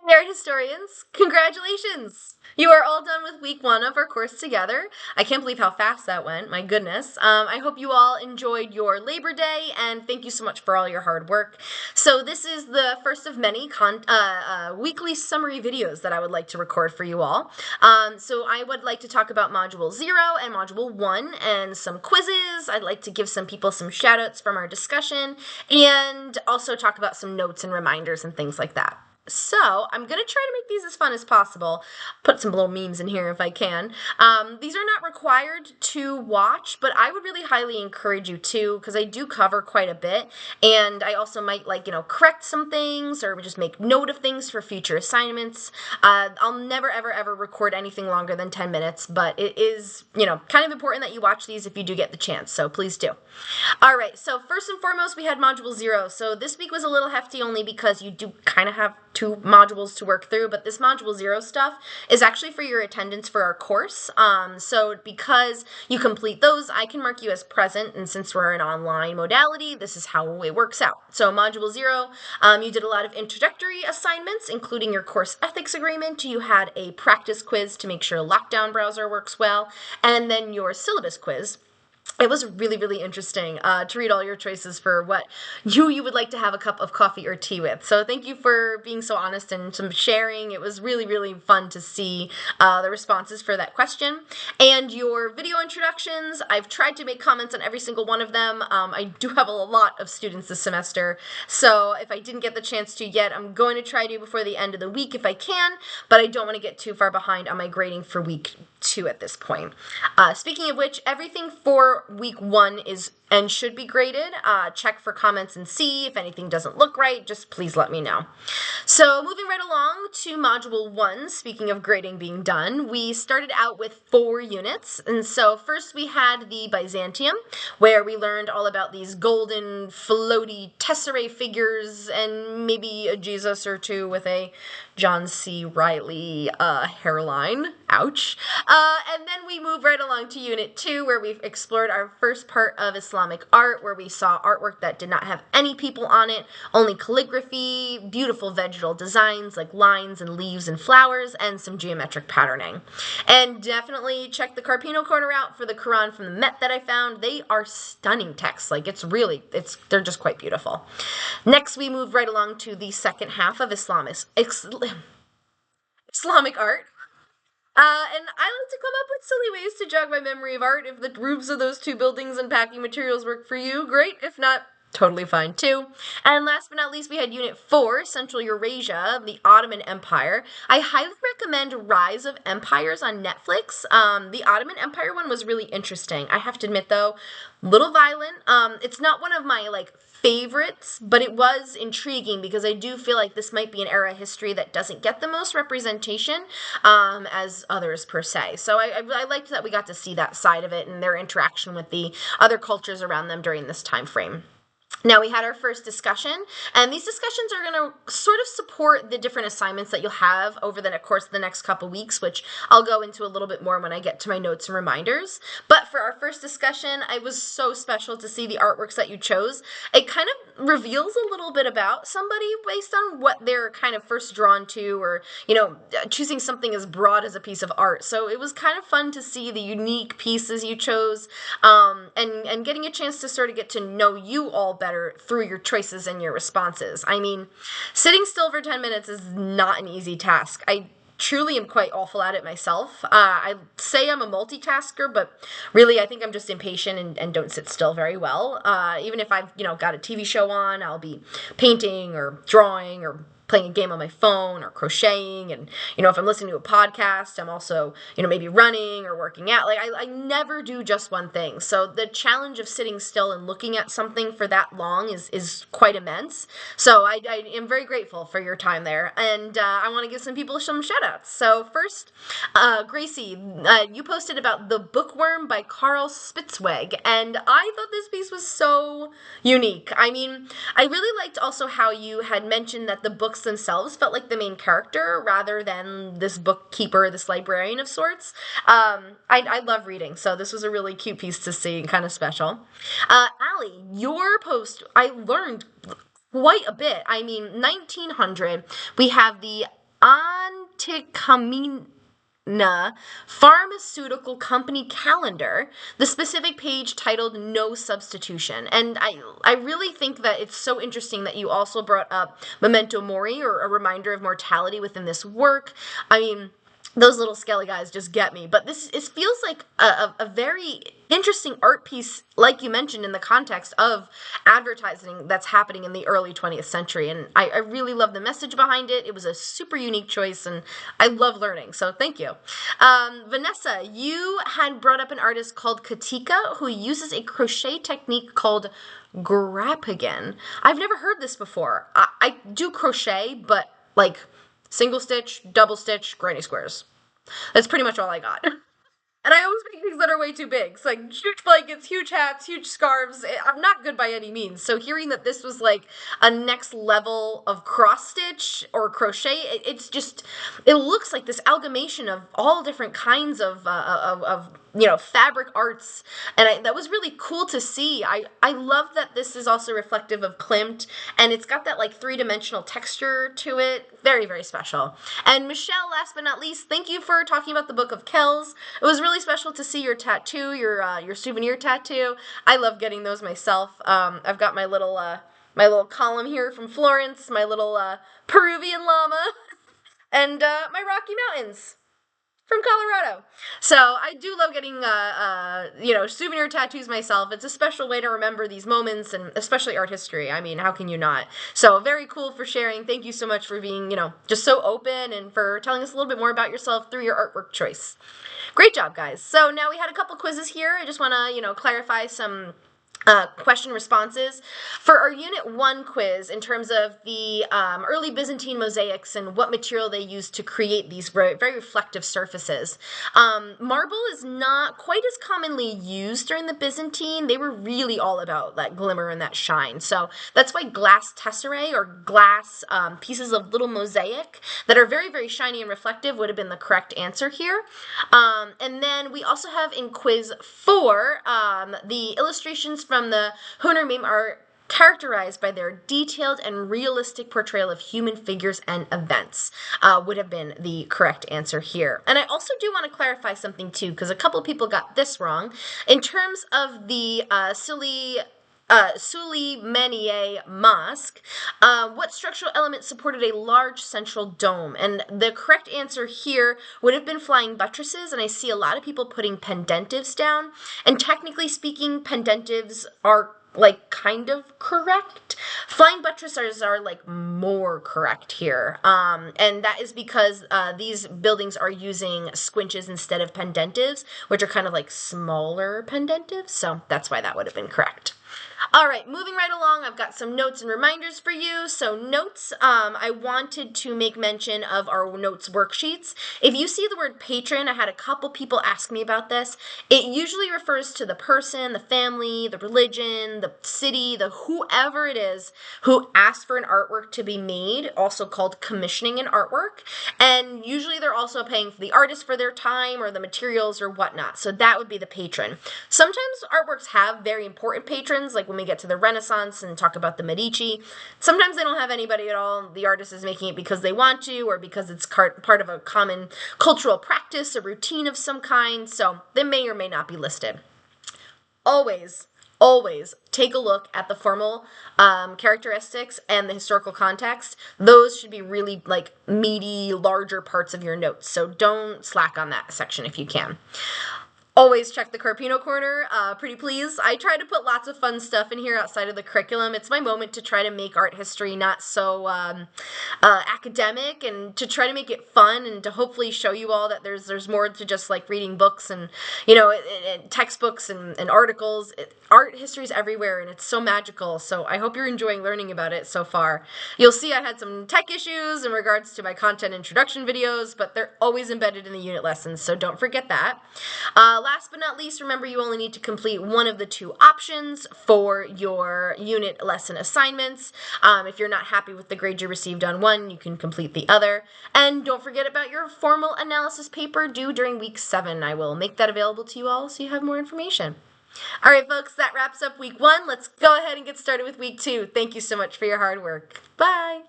Art historians, congratulations! You are all done with week one of our course together. I can't believe how fast that went. My goodness. I hope you all enjoyed your Labor Day, and thank you so much for all your hard work. So this is the first of many weekly summary videos that I would like to record for you all. So I would like to talk about Module 0 and Module 1 and some quizzes. I'd like to give some people some shoutouts from our discussion, and also talk about some notes and reminders and things like that. So I'm gonna try to make these as fun as possible. Put some little memes in here if I can. These are not required to watch, but I would really highly encourage you to, because I do cover quite a bit, and I also might correct some things or just make note of things for future assignments. I'll never ever record anything longer than 10 minutes, but it is kind of important that you watch these if you do get the chance. So please do. All right, so first and foremost, we had Module 0. So this week was a little hefty only because you do kind of have two modules to work through, but this Module 0 stuff is actually for your attendance for our course. So because you complete those, I can mark you as present, and since we're an online modality, this is how it works out. So Module 0, you did a lot of introductory assignments, including your course ethics agreement. You had a practice quiz to make sure Lockdown Browser works well, and then your syllabus quiz. It was really interesting to read all your choices for what you would like to have a cup of coffee or tea with. So thank you for being so honest and some sharing. It was really fun to see the responses for that question. And your video introductions, I've tried to make comments on every single one of them. I do have a lot of students this semester, so if I didn't get the chance to yet, I'm going to try to before the end of the week if I can, but I don't want to get too far behind on my grading for week 2 at this point. Speaking of which, everything for week 1 is and should be graded. Check for comments and see if anything doesn't look right. Just please let me know. So moving right along to Module 1, speaking of grading being done, we started out with 4 units. And so first we had the Byzantium, where we learned all about these golden floaty tesserae figures and maybe a Jesus or two with a John C. Reilly hairline. Ouch. And then we move right along to Unit 2, where we've explored our first part of Islamic art, where we saw artwork that did not have any people on it, only calligraphy, beautiful vegetal designs like lines and leaves and flowers, and some geometric patterning. And definitely check the Carpino Corner out for the Quran from the Met that I found. They are stunning texts. They're just quite beautiful. Next, we move right along to the second half of Islamic art. And I like to come up with silly ways to jog my memory of art. If the roofs of those two buildings and packing materials work for you, great. If not, totally fine too. And last but not least, we had Unit 4, Central Eurasia, the Ottoman Empire. I highly recommend Rise of Empires on Netflix. The Ottoman Empire one was really interesting. I have to admit, though, little violent. It's not one of my favorites, but it was intriguing because I do feel like this might be an era of history that doesn't get the most representation as others per se. So I liked that we got to see that side of it and their interaction with the other cultures around them during this time frame. Now we had our first discussion, and these discussions are going to sort of support the different assignments that you'll have over the course of the next couple weeks, which I'll go into a little bit more when I get to my notes and reminders. But for our first discussion, it was so special to see the artworks that you chose. It kind of reveals a little bit about somebody based on what they're kind of first drawn to, or, choosing something as broad as a piece of art. So it was kind of fun to see the unique pieces you chose, and getting a chance to sort of get to know you all better through your choices and your responses. I mean, sitting still for 10 minutes is not an easy task. I truly am quite awful at it myself. I say I'm a multitasker, but really I think I'm just impatient and don't sit still very well. Even if I've, got a TV show on, I'll be painting or drawing or playing a game on my phone or crocheting. And, if I'm listening to a podcast, I'm also, maybe running or working out. I never do just one thing. So the challenge of sitting still and looking at something for that long is quite immense. So I am very grateful for your time there. And I want to give some people some shout outs. So first, Gracie, you posted about The Bookworm by Carl Spitzweg. And I thought this piece was so unique. I mean, I really liked also how you had mentioned that the books themselves felt like the main character rather than this bookkeeper, this librarian of sorts. I love reading, so this was a really cute piece to see and kind of special. Allie, your post, I learned quite a bit. I mean, 1900, we have the Anticamina Pharmaceutical Company calendar, the specific page titled No Substitution. And I really think that it's so interesting that you also brought up Memento Mori, or a reminder of mortality, within this work. I mean, those little skelly guys just get me. But this, it feels like a very interesting art piece, like you mentioned, in the context of advertising that's happening in the early 20th century. And I really love the message behind it. It was a super unique choice, and I love learning. So thank you. Vanessa, you had brought up an artist called Katika who uses a crochet technique called Grappagen. I've never heard this before. I do crochet, but like single stitch, double stitch, granny squares. That's pretty much all I got. And I always make things that are way too big. It's like huge blankets, huge hats, huge scarves. I'm not good by any means. So hearing that this was like a next level of cross stitch or crochet, it's just, it looks like this amalgamation of all different kinds of fabric arts, and that was really cool to see. I love that this is also reflective of Klimt, and it's got that like three-dimensional texture to it. Very, very special. And Michelle, last but not least, thank you for talking about the Book of Kells. It was really special to see your tattoo, your souvenir tattoo. I love getting those myself. I've got my little column here from Florence, my little Peruvian llama, and my Rocky Mountains from Colorado. So I do love getting, souvenir tattoos myself. It's a special way to remember these moments, and especially art history. I mean, how can you not? So very cool for sharing. Thank you so much for being, just so open, and for telling us a little bit more about yourself through your artwork choice. Great job, guys. So now we had a couple quizzes here. I just want to, clarify some question responses for our Unit 1 quiz in terms of the early Byzantine mosaics and what material they used to create these very, very reflective surfaces. Marble is not quite as commonly used during the Byzantine. They were really all about that glimmer and that shine. So that's why glass tesserae, or glass pieces of little mosaic that are very, very shiny and reflective, would have been the correct answer here. And then we also have in quiz 4 the illustrations from the Hunar Meme are characterized by their detailed and realistic portrayal of human figures and events, would have been the correct answer here. And I also do want to clarify something too, because a couple people got this wrong. In terms of the Suleymaniye Mosque, what structural element supported a large central dome? And the correct answer here would have been flying buttresses, and I see a lot of people putting pendentives down. And technically speaking, pendentives are like kind of correct. Flying buttresses are like more correct here. And that is because these buildings are using squinches instead of pendentives, which are kind of like smaller pendentives. So that's why that would have been correct. All right, moving right along, I've got some notes and reminders for you. So notes, I wanted to make mention of our notes worksheets. If you see the word patron, I had a couple people ask me about this. It usually refers to the person, the family, the religion, the city, the whoever it is who asked for an artwork to be made, also called commissioning an artwork. And usually they're also paying for the artist for their time or the materials or whatnot. So that would be the patron. Sometimes artworks have very important patrons, like when we get to the Renaissance and talk about the Medici. Sometimes they don't have anybody at all. The artist is making it because they want to, or because it's part of a common cultural practice, a routine of some kind, so they may or may not be listed. Always take a look at the formal characteristics and the historical context. Those should be really like meaty, larger parts of your notes, so don't slack on that section if you can. Always check the Carpino Corner, pretty please. I try to put lots of fun stuff in here outside of the curriculum. It's my moment to try to make art history not so academic, and to try to make it fun, and to hopefully show you all that there's more to just like reading books and, textbooks and articles. Art history is everywhere, and it's so magical, so I hope you're enjoying learning about it so far. You'll see I had some tech issues in regards to my content introduction videos, but they're always embedded in the unit lessons, so don't forget that. Last but not least, remember you only need to complete one of the 2 options for your unit lesson assignments. If you're not happy with the grade you received on one, you can complete the other. And don't forget about your formal analysis paper due during week 7. I will make that available to you all so you have more information. All right, folks, that wraps up week 1. Let's go ahead and get started with week 2. Thank you so much for your hard work. Bye.